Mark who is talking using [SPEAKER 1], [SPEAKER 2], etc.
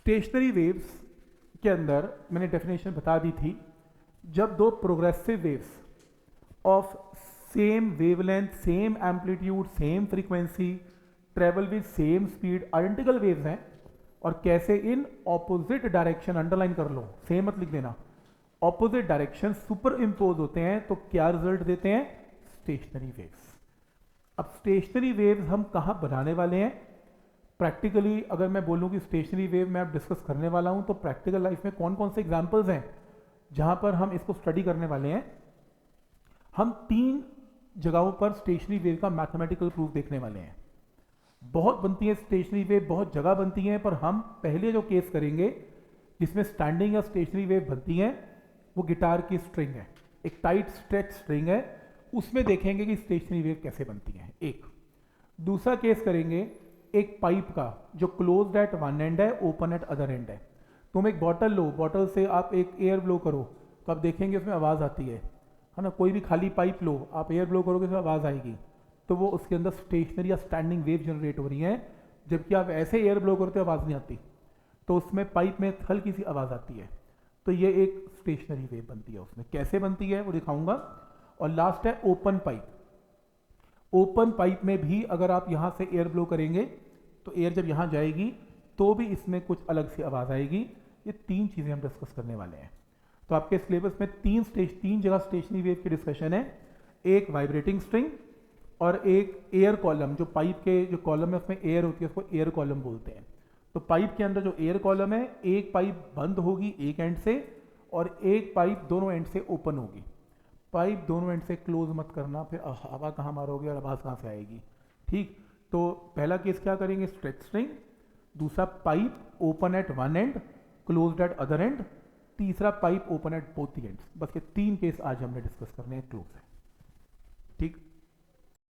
[SPEAKER 1] Stationery waves के अंदर मैंने डेफिनेशन बता दी थी, जब दो progressive waves of same wavelength, same amplitude, same frequency, travel with same speed, identical waves हैं और कैसे इन ऑपोजिट डायरेक्शन, अंडरलाइन कर लो, सेम मत लिख देना, ऑपोजिट डायरेक्शन सुपर इम्पोज होते हैं तो क्या रिजल्ट देते हैं? Stationery waves. अब स्टेशनरी वेव्स हम कहाँ बनाने वाले हैं? प्रैक्टिकली अगर मैं बोलूँ कि स्टेशनरी वेव मैं अब डिस्कस करने वाला हूँ, तो प्रैक्टिकल लाइफ में कौन कौन से एग्जाम्पल्स हैं जहाँ पर हम इसको स्टडी करने वाले हैं? हम 3 जगहों पर स्टेशनरी वेव का मैथमेटिकल प्रूफ देखने वाले हैं। बहुत बनती है स्टेशनरी वेव, बहुत जगह बनती हैं, पर हम पहले जो केस करेंगे जिसमें स्टैंडिंग या स्टेशनरी वेव बनती है वो गिटार की स्ट्रिंग है, एक टाइट स्ट्रेच स्ट्रिंग है, उसमें देखेंगे कि स्टेशनरी वेव कैसे बनती है। एक दूसरा केस करेंगे एक पाइप का जो क्लोज्ड एट वन एंड है, ओपन एट अदर एंड है। तुम एक बॉटल लो, बॉटल से आप एक एयर ब्लो करो तो आप देखेंगे उसमें आवाज़ आती है ना। कोई भी खाली पाइप लो, आप एयर ब्लो करोगे तो आवाज़ आएगी, तो वो उसके अंदर स्टेशनरी या स्टैंडिंग वेव जनरेट हो रही है। जबकि आप ऐसे एयर ब्लो करते हो आवाज़ नहीं आती, तो उसमें पाइप में हल्की सी आवाज़ आती है, तो ये एक स्टेशनरी वेव बनती है। उसमें कैसे बनती है वो दिखाऊंगा। और लास्ट है ओपन पाइप। ओपन पाइप में भी अगर आप यहाँ से एयर ब्लो करेंगे तो एयर जब यहाँ जाएगी तो भी इसमें कुछ अलग सी आवाज़ आएगी। ये 3 चीज़ें हम डिस्कस करने वाले हैं। तो आपके सिलेबस में 3 जगह स्टेशनरी वेव की डिस्कशन है, एक वाइब्रेटिंग स्ट्रिंग और एक एयर कॉलम। जो पाइप के जो कॉलम है उसमें एयर होती है, उसको एयर कॉलम बोलते हैं। तो पाइप के अंदर जो एयर कॉलम है, एक पाइप बंद होगी एक एंड से और एक पाइप दोनों एंड से ओपन होगी। पाइप दोनों एंड से क्लोज मत करना, फिर हवा कहाँ मारोगे और आवाज़ कहाँ से आएगी। ठीक, तो पहला केस क्या करेंगे? Stretch string. दूसरा pipe open at one end, closed at other end. तीसरा pipe open at both the ends. बस ये 3 केस आज हमने डिस्कस करने हैं, क्लोज है। ठीक।